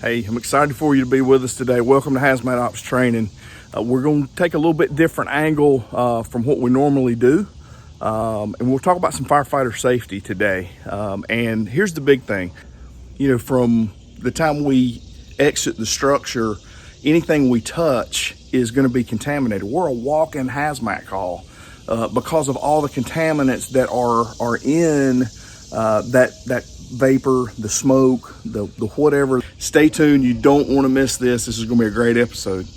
Hey, I'm excited for you to be with us today. Welcome to HazMat Ops Training. We're going to take a little bit different angle from what we normally do, and we'll talk about some firefighter safety today. And here's the big thing. From the time we exit the structure, anything we touch is going to be contaminated. We're a walk-in hazmat call because of all the contaminants that are in that vapor, the smoke, the whatever. Stay tuned. You don't want to miss this. This is going to be a great episode.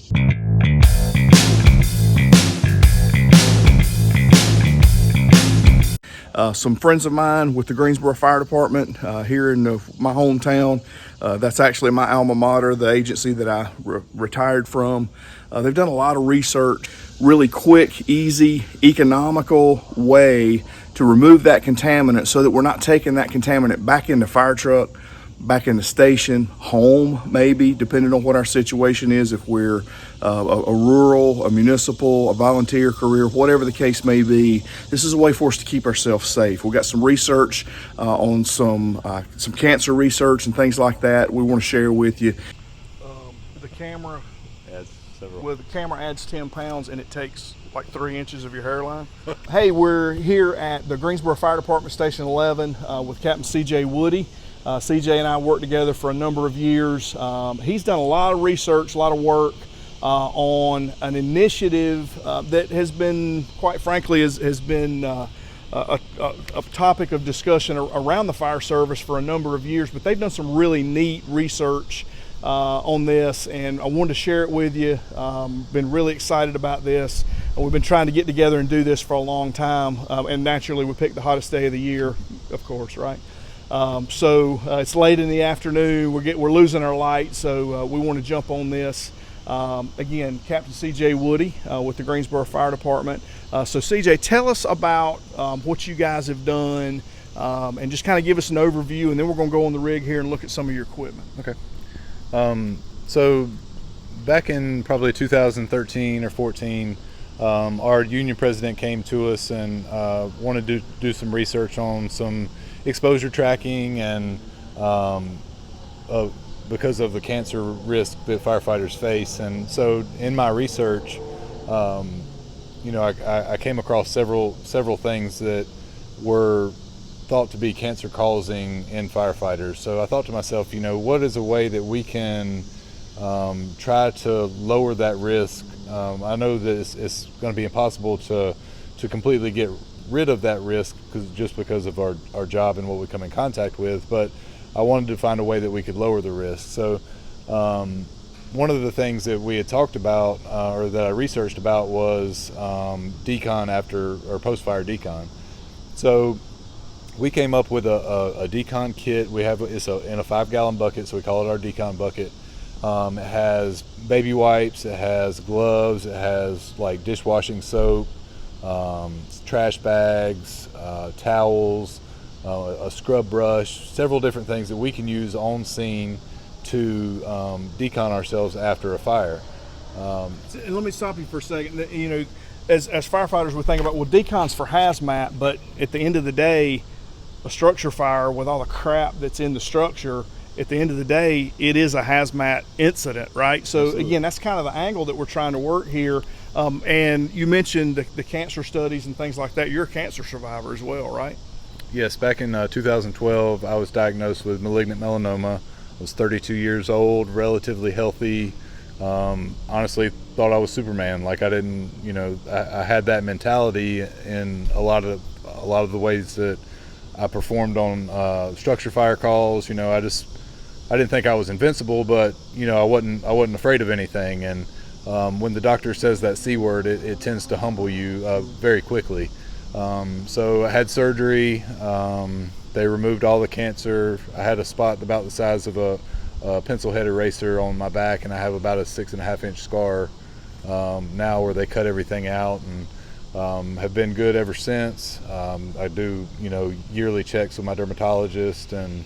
Some friends of mine with the Greensboro Fire Department here in my hometown. That's actually my alma mater, the agency that I retired from. They've done a lot of research, really quick, easy, economical way to remove that contaminant so that we're not taking that contaminant back in the fire truck, back in the station, home maybe, depending on what our situation is, if we're a rural, a municipal, a volunteer career, whatever the case may be. This is a way for us to keep ourselves safe. We've got some research on some cancer research and things like that we want to share with you. The camera adds 10 pounds and it takes like 3 inches of your hairline. Hey, we're here at the Greensboro Fire Department, Station 11, with Captain C.J. Woody. CJ and I worked together for a number of years. He's done a lot of research, a lot of work on an initiative that has been, quite frankly, has been a topic of discussion around the fire service for a number of years, but they've done some really neat research on this, and I wanted to share it with you. Been really excited about this. We've been trying to get together and do this for a long time, and naturally we picked the hottest day of the year, of course, right? So it's late in the afternoon, we're losing our light, so we want to jump on this. Again, Captain C.J. Woody with the Greensboro Fire Department. So CJ, tell us about what you guys have done, and just kind of give us an overview, and then we're going to go on the rig here and look at some of your equipment. Okay. So back in probably 2013 or 14, our union president came to us and wanted to do some research on some exposure tracking and because of the cancer risk that firefighters face. And so in my research, I came across several things that were thought to be cancer causing in firefighters. So I thought to myself, what is a way that we can try to lower that risk? I know that it's going to be impossible to completely get rid of that risk because of our job and what we come in contact with, but I wanted to find a way that we could lower the risk. So one of the things that we had talked about or that I researched about was decon or post-fire decon. So we came up with a decon kit. It's in a 5-gallon bucket, so we call it our decon bucket. It has baby wipes, it has gloves, it has like dishwashing soap, trash bags, towels, a scrub brush, several different things that we can use on scene to decon ourselves after a fire. And let me stop you for a second. As firefighters, we think about, well, decon's for hazmat, but at the end of the day, a structure fire with all the crap that's in the structure, at the end of the day, it is a hazmat incident, right? So absolutely. Again, that's kind of the angle that we're trying to work here. And you mentioned the cancer studies and things like that. You're a cancer survivor as well, right? Yes, back in 2012, I was diagnosed with malignant melanoma. I was 32 years old, relatively healthy. Honestly, thought I was Superman. Like I didn't, I had that mentality in a lot of the ways that I performed on structure fire calls. I didn't think I was invincible, but I wasn't afraid of anything. And when the doctor says that C word, it tends to humble you very quickly. So I had surgery. They removed all the cancer. I had a spot about the size of a pencil head eraser on my back, and I have about a 6.5-inch scar now where they cut everything out, and have been good ever since. I do yearly checks with my dermatologist, and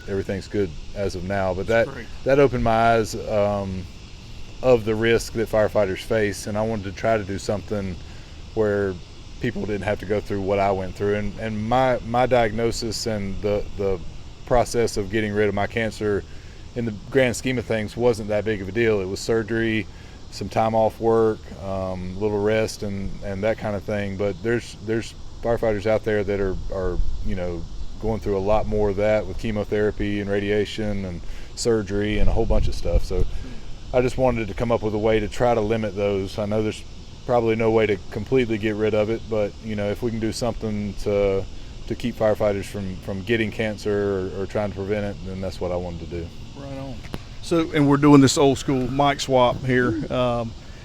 everything's good as of now. But that opened my eyes of the risk that firefighters face, and I wanted to try to do something where people didn't have to go through what I went through. And my diagnosis and the process of getting rid of my cancer, in the grand scheme of things, wasn't that big of a deal. It was surgery, some time off work, a little rest, and that kind of thing. But there's firefighters out there that are going through a lot more of that with chemotherapy and radiation and surgery and a whole bunch of stuff. So I just wanted to come up with a way to try to limit those. I know there's probably no way to completely get rid of it, but if we can do something to keep firefighters from getting cancer or trying to prevent it, then that's what I wanted to do. Right on. So, and we're doing this old school mic swap here.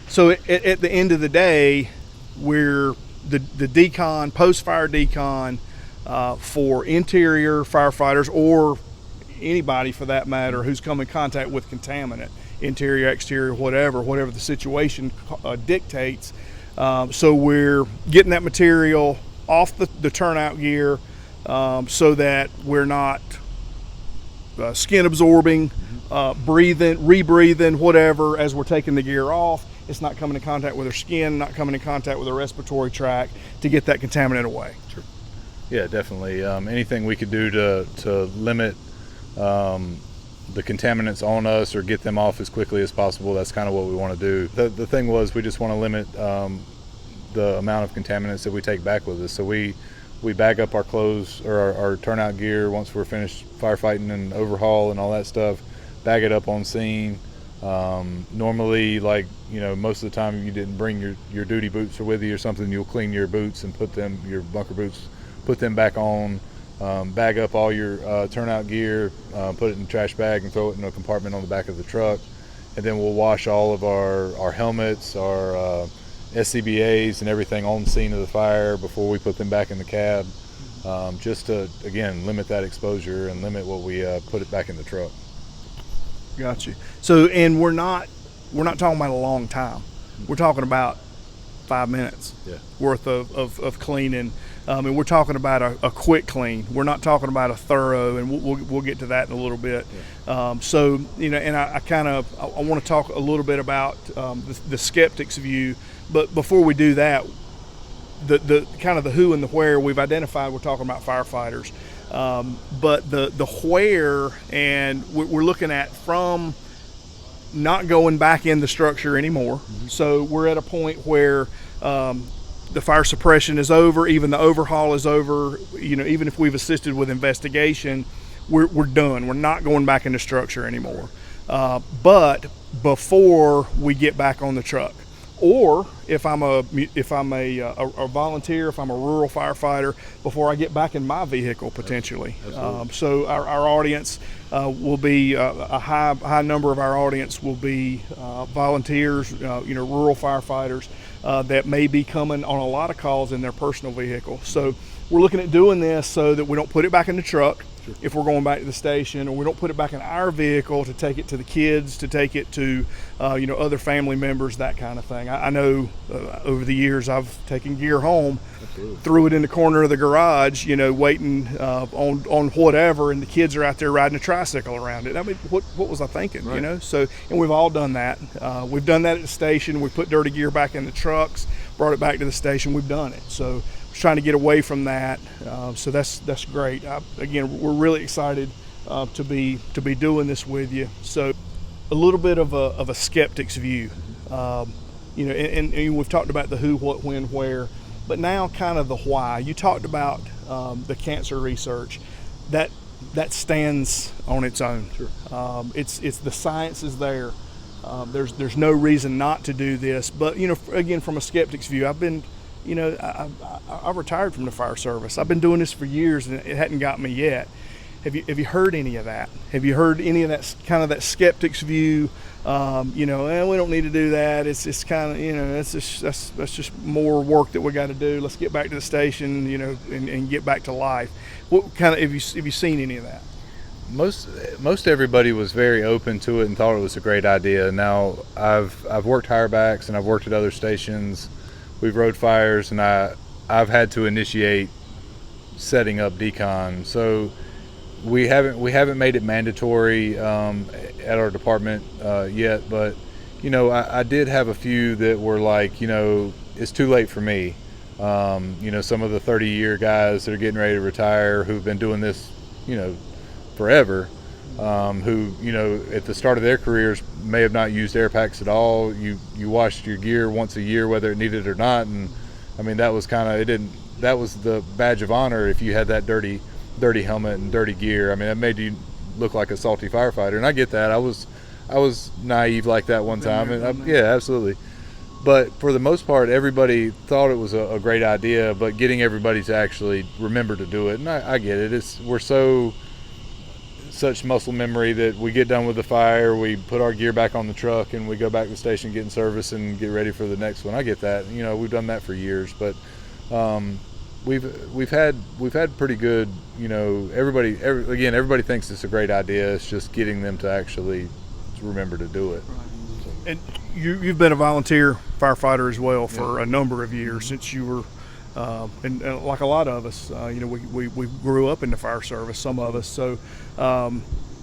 So at the end of the day, we're the decon, post-fire decon, for interior firefighters or anybody for that matter who's come in contact with contaminant, interior, exterior, whatever the situation dictates. So we're getting that material off the turnout gear, so that we're not skin absorbing, rebreathing, whatever, as we're taking the gear off. It's not coming in contact with our skin, not coming in contact with the respiratory tract to get that contaminant away. Sure. Yeah, definitely. Anything we could do to limit the contaminants on us or get them off as quickly as possible, that's kind of what we want to do. The thing was, we just want to limit the amount of contaminants that we take back with us. So we bag up our clothes or our turnout gear once we're finished firefighting and overhaul and all that stuff, bag it up on scene. Normally, most of the time, you didn't bring your duty boots or with you or something, you'll clean your boots and your bunker boots, put them back on, bag up all your turnout gear, put it in a trash bag and throw it in a compartment on the back of the truck. And then we'll wash all of our helmets, our SCBAs and everything on the scene of the fire before we put them back in the cab, just to, again, limit that exposure and limit what we put it back in the truck. Got you. So, and we're not talking about a long time. We're talking about 5 minutes worth of cleaning, and we're talking about a quick clean. We're not talking about a thorough, and we'll get to that in a little bit. So and I want to talk a little bit about the Skeptics View, but before we do that, the kind of the who and the where we've identified. We're talking about firefighters, but the where, and we're looking at from not going back in the structure anymore. So we're at a point where the fire suppression is over, even the overhaul is over. Even if we've assisted with investigation, we're done. We're not going back into structure anymore. But before we get back on the truck, or if I'm a volunteer, if I'm a rural firefighter, before I get back in my vehicle potentially. So our audience will be a high number of our audience will be volunteers, rural firefighters that may be coming on a lot of calls in their personal vehicle. So we're looking at doing this so that we don't put it back in the truck. Sure. If we're going back to the station, or we don't put it back in our vehicle to take it to the kids, to take it to other family members, that kind of thing. I know over the years I've taken gear home, threw it in the corner of the garage, waiting on whatever, and the kids are out there riding a tricycle around it. I mean, what was I thinking? Right. So, and we've all done that. We've done that at the station. We put dirty gear back in the trucks, brought it back to the station. We've done it. So trying to get away from that, so that's great. Again, we're really excited to be doing this with you. So a little bit of a skeptic's view, and we've talked about the who, what, when, where, but now kind of the why. You talked about the cancer research that stands on its own. Sure. It's the science is there. There's no reason not to do this, but again, from a skeptic's view, I've been I retired from the fire service. I've been doing this for years, and it hadn't got me yet. Have you heard any of that? Have you heard any of that kind of that skeptic's view? We don't need to do that. It's kind of that's just more work that we got to do. Let's get back to the station, and get back to life. What kind of have you seen any of that? Most everybody was very open to it and thought it was a great idea. Now I've worked higher backs and I've worked at other stations. We've rode fires, and I've had to initiate setting up decon. So we haven't made it mandatory at our department yet, but I did have a few that were like, it's too late for me. Some of the 30-year guys that are getting ready to retire, who've been doing this, forever, who, you know, at the start of their careers may have not used air packs at all. You washed your gear once a year, whether it needed it or not. And I mean, that was that was the badge of honor if you had that dirty helmet and dirty gear. I mean, that made you look like a salty firefighter. And I get that. I was naive like that one time. And yeah, absolutely. But for the most part, everybody thought it was a great idea, but getting everybody to actually remember to do it. And I get it. We're such muscle memory that we get done with the fire, we put our gear back on the truck, and we go back to the station, get in service, and get ready for the next one. I get that. You know, we've done that for years, but we've had pretty good. You know, everybody thinks it's a great idea. It's just getting them to actually remember to do it. And you've been a volunteer firefighter as well for a number of years since you were. And like a lot of us, you know, we grew up in the fire service, some of us. So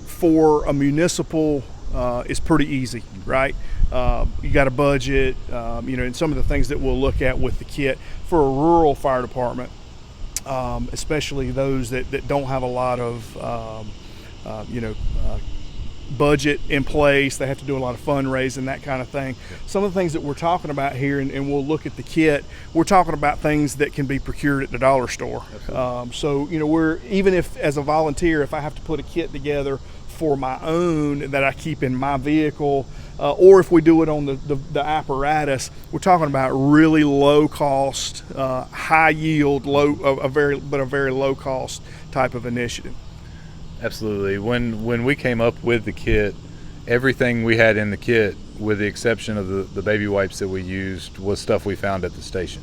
for a municipal, it's pretty easy, right? You got a budget, you know, and some of the things that we'll look at with the kit. For a rural fire department, especially those that don't have a lot of, you know, budget in place, they have to do a lot of fundraising, that kind of thing. Some of the things that we're talking about here, and we'll look at the kit, we're talking about things that can be procured at the dollar store. So, you know, even if as a volunteer, if I have to put a kit together for my own that I keep in my vehicle, or if we do it on the apparatus, we're talking about really low cost, high yield, a very low cost type of initiative. Absolutely. When we came up with the kit, everything we had in the kit, with the exception of the baby wipes that we used, was stuff we found at the station.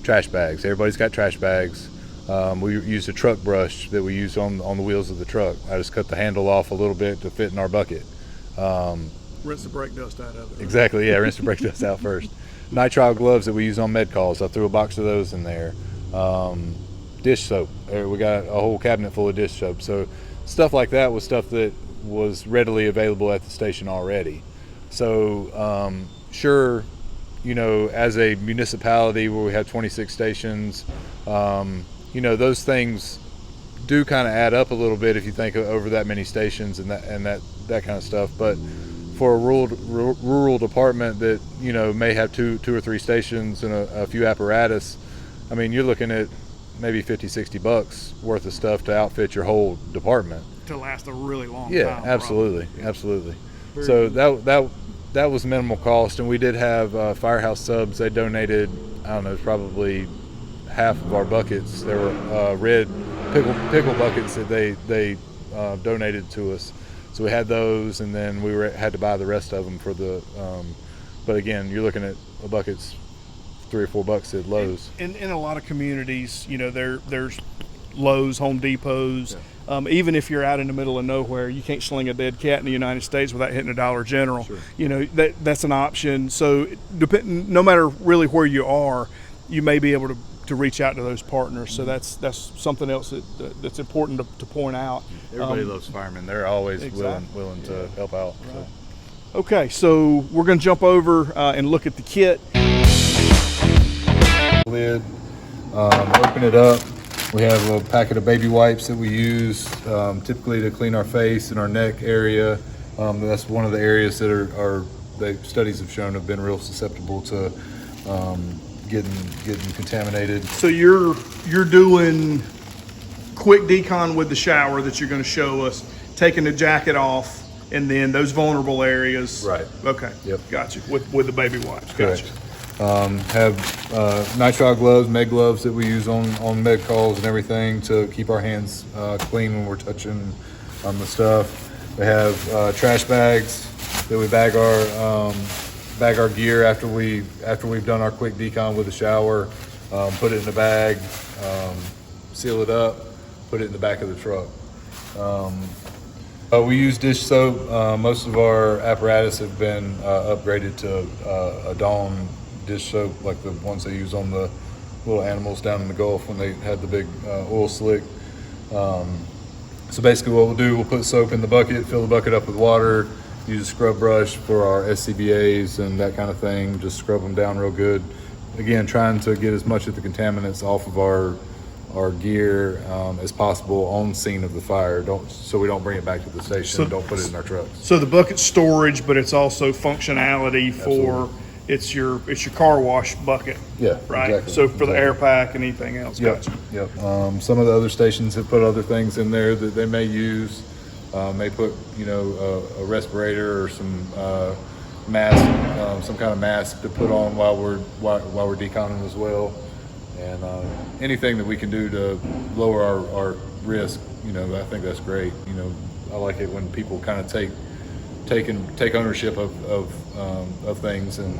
Trash bags. Everybody's got trash bags. We used a truck brush that we used on the wheels of the truck. I just cut the handle off a little bit to fit in our bucket. Rinse the brake dust out of it. Right? Exactly, yeah, rinse the brake dust out first. Nitrile gloves that we use on med calls. I threw a box of those in there. Dish soap. We got a whole cabinet full of dish soap. So stuff like that was stuff that was readily available at the station already. So sure, you know, as a municipality where we have 26 stations, you know, those things do kind of add up a little bit if you think over that many stations and that kind of stuff. But for a rural department that, you know, may have two or three stations and a few apparatus, I mean, you're looking at maybe $50-$60 worth of stuff to outfit your whole department to last a really long time. Yeah, absolutely, absolutely. So that was minimal cost, and we did have Firehouse Subs. They donated, I don't know, probably half of our buckets. There were red pickle buckets that they donated to us. So we had those, and then we had to buy the rest of them for the. But again, you're looking at a bucket's $3 or $4 at Lowe's. In a lot of communities, you know, there's Lowe's, Home Depots. Yeah. Even if you're out in the middle of nowhere, you can't sling a dead cat in the United States without hitting a Dollar General. Sure. You know, that's an option. So no matter really where you are, you may be able to reach out to those partners. So that's something else that's important to point out. Everybody loves firemen. They're always exactly. willing to help out. Right. So. Okay, so we're going to jump over and look at the kit. Lid, open it up. We have a packet of baby wipes that we use typically to clean our face and our neck area. That's one of the areas that are studies have shown have been real susceptible to getting contaminated. So you're doing quick decon with the shower that you're going to show us, taking the jacket off, and then those vulnerable areas. Right. Okay. Yep. Gotcha. With the baby wipes. Gotcha. Correct. Have nitrile gloves, med gloves that we use on med calls and everything to keep our hands clean when we're touching the stuff. We have trash bags that we bag our gear after we've done our quick decon with the shower. Put it in a bag, seal it up, put it in the back of the truck. We use dish soap. Most of our apparatus have been upgraded to a Dawn dish soap, like the ones they use on the little animals down in the Gulf when they had the big oil slick. So basically what we'll do, we'll put soap in the bucket, fill the bucket up with water, use a scrub brush for our SCBAs and that kind of thing, just scrub them down real good. Again, trying to get as much of the contaminants off of our our gear as possible on scene of the fire. So we don't bring it back to the station. Don't put it in our trucks. So the bucket's storage, but it's also functionality for it's your car wash bucket. Yeah, right. Exactly. So for the air pack and anything else. Yep. Gotcha. Yep. Some of the other stations have put other things in there that they may use. May put a respirator or some mask, some kind of mask to put on while we're deconning as well. And anything that we can do to lower our risk, I think that's great. I like it when people kind of take ownership of things and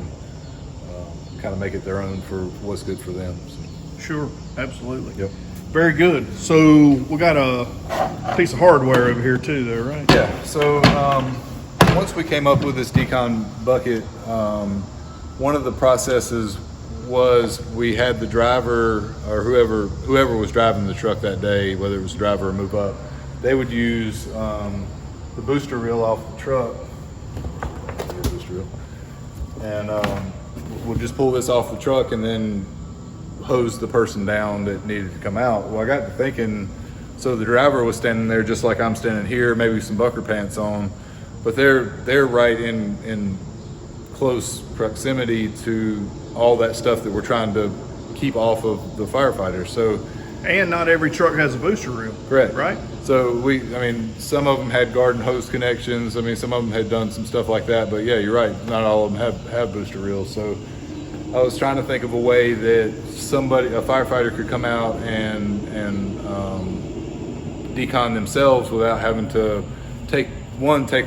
kind of make it their own for what's good for them. So. Sure, absolutely. Yep. Very good. So we got a piece of hardware over here too, though, right? Yeah. So once we came up with this decon bucket, one of the processes was we had the driver or whoever was driving the truck that day, whether it was driver or move up, they would use the booster reel off the truck. Booster reel. And we'll just pull this off the truck and then hose the person down that needed to come out. Well, I got to thinking, so the driver was standing there just like I'm standing here, maybe some bucker pants on, but they're right in close proximity to all that stuff that we're trying to keep off of the firefighters. So, and not every truck has a booster reel. Correct. Right? So some of them had garden hose connections. Some of them had done some stuff like that, but yeah, you're right. Not all of them have booster reels. So I was trying to think of a way that a firefighter could come out and decon themselves without having to take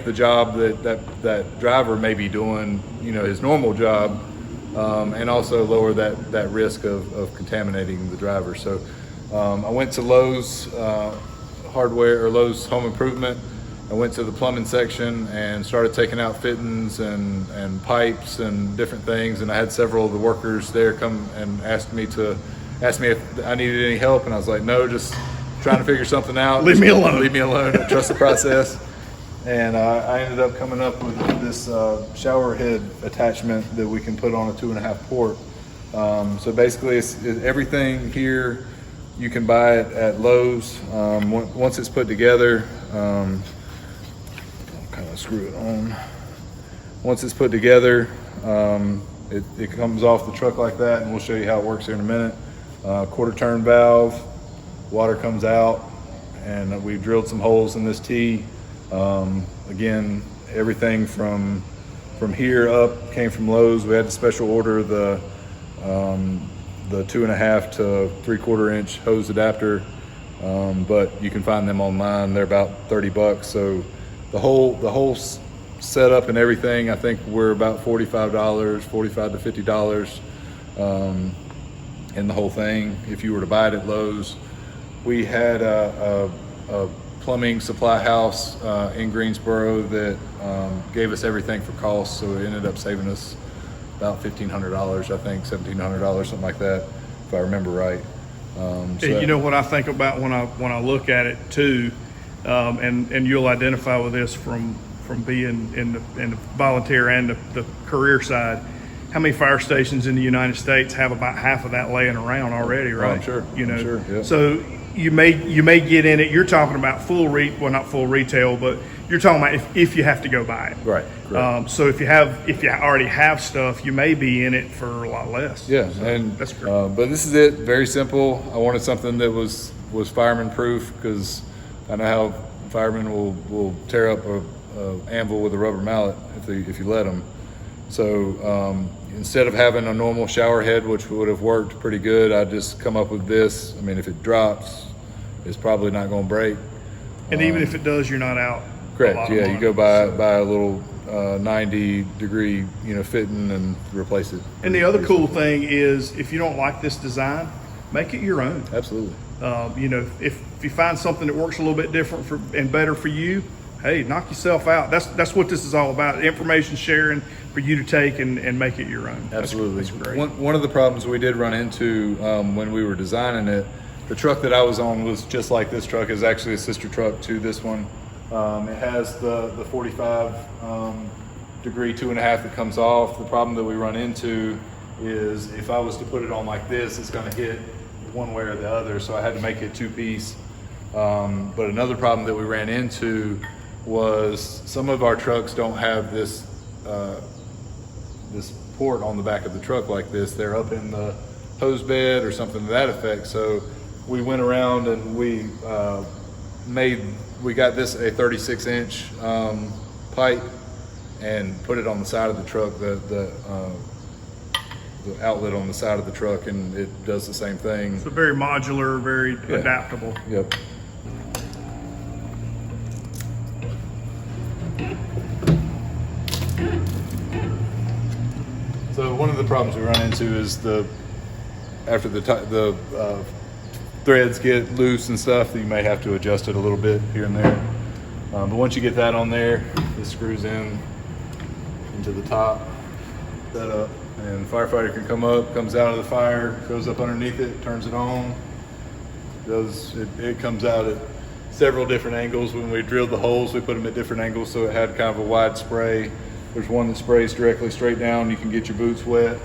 the job that driver may be doing, his normal job, and also lower that risk of contaminating the driver. So I went to Lowe's Hardware or Lowe's Home Improvement. I went to the plumbing section and started taking out fittings and pipes and different things. And I had several of the workers there come and ask me if I needed any help. And I was like, no, just trying to figure something out. Leave me alone. Leave me alone. I trust the process. And I ended up coming up with this shower head attachment that we can put on a 2.5 port. So basically it's everything here. You can buy it at Lowe's. Once it's put together, I'll kind of screw it on. Once it's put together, it comes off the truck like that, and we'll show you how it works here in a minute. Quarter turn valve, water comes out, and we drilled some holes in this T. Again, everything from here up came from Lowe's. We had to special order the 2.5 to 3/4 inch hose adapter, but you can find them online. They're about $30. So the whole setup and everything, I think we're about $45 to $50 in the whole thing. If you were to buy it at Lowe's, we had a plumbing supply house in Greensboro that gave us everything for cost, so it ended up saving us about $1,500, I think, $1,700, something like that, if I remember right. You know what I think about when I look at it too, and you'll identify with this from being in the volunteer and the career side. How many fire stations in the United States have about half of that laying around already, right? I'm sure. Yeah. So you may get in it. You're talking about not full retail, but you're talking about if you have to go buy it. Right. So if you already have stuff, you may be in it for a lot less. Yeah, so and that's great. But this is it. Very simple. I wanted something that was fireman proof, because I know how firemen will tear up a anvil with a rubber mallet if you let them. So instead of having a normal shower head, which would have worked pretty good, I just come up with this. I mean, if it drops, it's probably not going to break. And even if it does, you're not out. Correct. Yeah, you go buy a little 90-degree fitting and replace it. And the other cool thing is, if you don't like this design, make it your own. Absolutely. If you find something that works a little bit different and better for you, hey, knock yourself out. That's what this is all about. Information sharing for you to take and make it your own. Absolutely. That's great. One of the problems we did run into when we were designing it, the truck that I was on was just like this truck. Is actually a sister truck to this one. It has the 45 degree 2.5 that comes off. The problem that we run into is if I was to put it on like this, it's going to hit one way or the other, so I had to make it two-piece. But another problem that we ran into was some of our trucks don't have this this port on the back of the truck like this. They're up in the hose bed or something to that effect. So we went around and we got this a 36-inch pipe and put it on the side of the truck, the outlet on the side of the truck, and it does the same thing. So very modular, very adaptable. Yep. So one of the problems we run into is after the threads get loose and stuff, you may have to adjust it a little bit here and there. But once you get that on there, this screws into the top, that up, and the firefighter can come up, comes out of the fire, goes up underneath it, turns it on. It comes out at several different angles. When we drilled the holes, we put them at different angles so it had kind of a wide spray. There's one that sprays directly straight down. You can get your boots wet.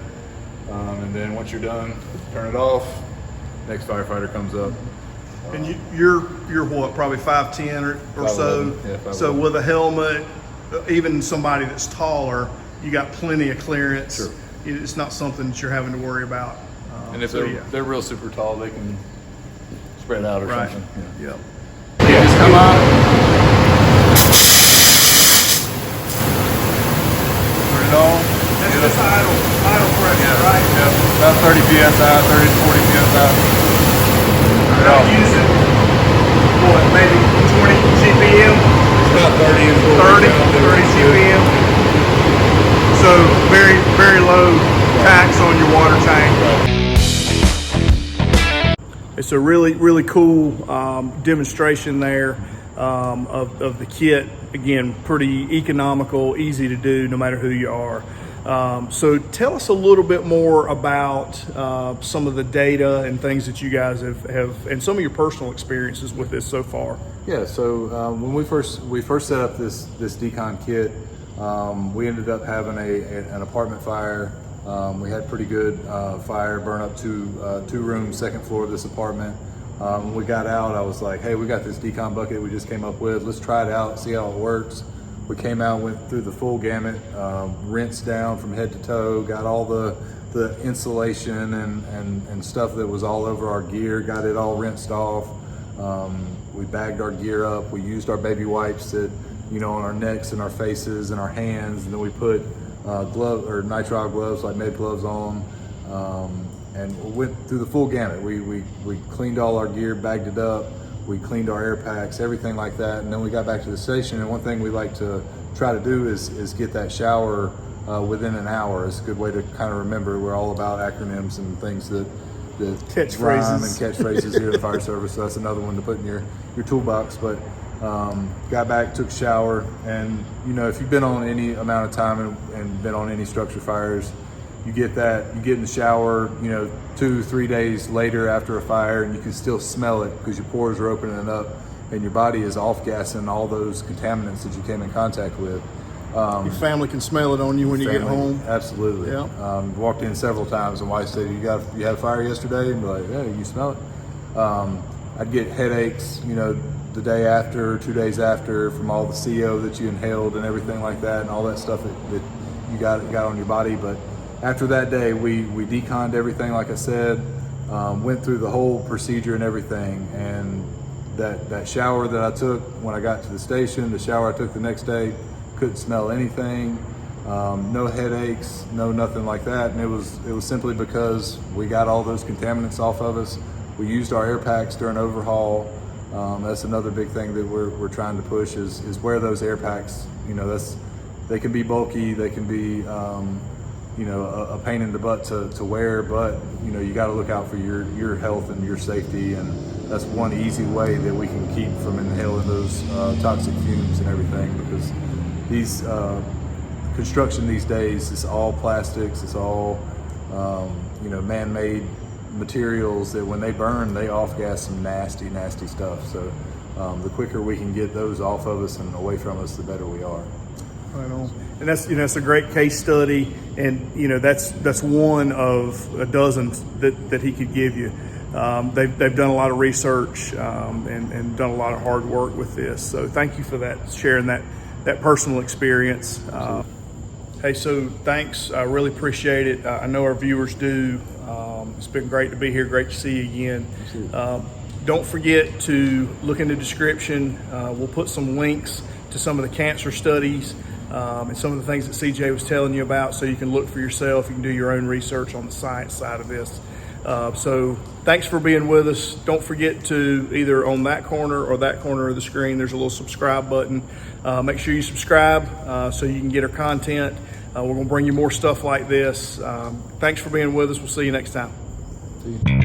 And then once you're done, turn it off. Next firefighter comes up. And you're what, probably 5'10" or so? Yeah, 5'11". So with a helmet, even somebody that's taller, you got plenty of clearance. Sure. It's not something that you're having to worry about. And if they're real super tall, they can spread out or something. Yeah. Yeah, just come out. Turn it on. That's just idle pressure, right? Yeah, about 30 psi, 30 to 40 psi. Turn it off. Using what, maybe 20 GPM? It's about 30 and 30 GPM. So very, very low tax on your water tank. It's a really, really cool demonstration there of the kit. Again, pretty economical, easy to do no matter who you are. So tell us a little bit more about some of the data and things that you guys have and some of your personal experiences with this so far. Yeah, so when we first set up this decon kit, we ended up having an apartment fire. We had pretty good fire, burn up two rooms, second floor of this apartment. When we got out, I was like, hey, we got this decon bucket we just came up with. Let's try it out, see how it works. We came out, went through the full gamut, rinsed down from head to toe, got all the insulation and stuff that was all over our gear, got it all rinsed off. We bagged our gear up. We used our baby wipes that, on our necks and our faces and our hands, and then we put nitrile gloves, like med gloves on, and we went through the full gamut. We cleaned all our gear, bagged it up. We cleaned our air packs, everything like that, and then we got back to the station. And one thing we like to try to do is get that shower within an hour. It's a good way to kind of remember. We're all about acronyms and things that rhyme and catchphrases here at the fire service. So that's another one to put in your toolbox. But got back, took a shower, and if you've been on any amount of time and been on any structure fires, you get in the shower, 2-3 days later after a fire, and you can still smell it because your pores are opening up and your body is off-gassing all those contaminants that you came in contact with. Your family can smell it on you when you get home. Absolutely. Yeah. Walked in several times and wife said, you had a fire yesterday? And be like, yeah, you smell it. I'd get headaches, the day after, 2 days after, from all the CO that you inhaled and everything like that, and all that stuff that you got on your body. But after that day, we deconned everything, like I said, went through the whole procedure and everything. And that shower that I took when I got to the station, the shower I took the next day, couldn't smell anything, no headaches, no nothing like that. And it was simply because we got all those contaminants off of us. We used our air packs during overhaul. That's another big thing that we're trying to push is wear those air packs. They can be bulky, they can be a pain in the butt to wear, but you got to look out for your health and your safety, and that's one easy way that we can keep from inhaling those toxic fumes and everything, because these construction these days is all plastics, it's all man-made materials that when they burn, they off-gas some nasty stuff. So the quicker we can get those off of us and away from us, the better we are. Right on. And that's it's a great case study, and that's one of a dozen that he could give you. they've done a lot of research and done a lot of hard work with this. So thank you for that, sharing that personal experience. Hey, so thanks. I really appreciate it. I know our viewers do. It's been great to be here. Great to see you again. Don't forget to look in the description. We'll put some links to some of the cancer studies and some of the things that CJ was telling you about, so you can look for yourself. You can do your own research on the science side of this. So thanks for being with us. Don't forget to, either on that corner or that corner of the screen, there's a little subscribe button. Make sure you subscribe so you can get our content. We're going to bring you more stuff like this. Thanks for being with us. We'll see you next time. See you.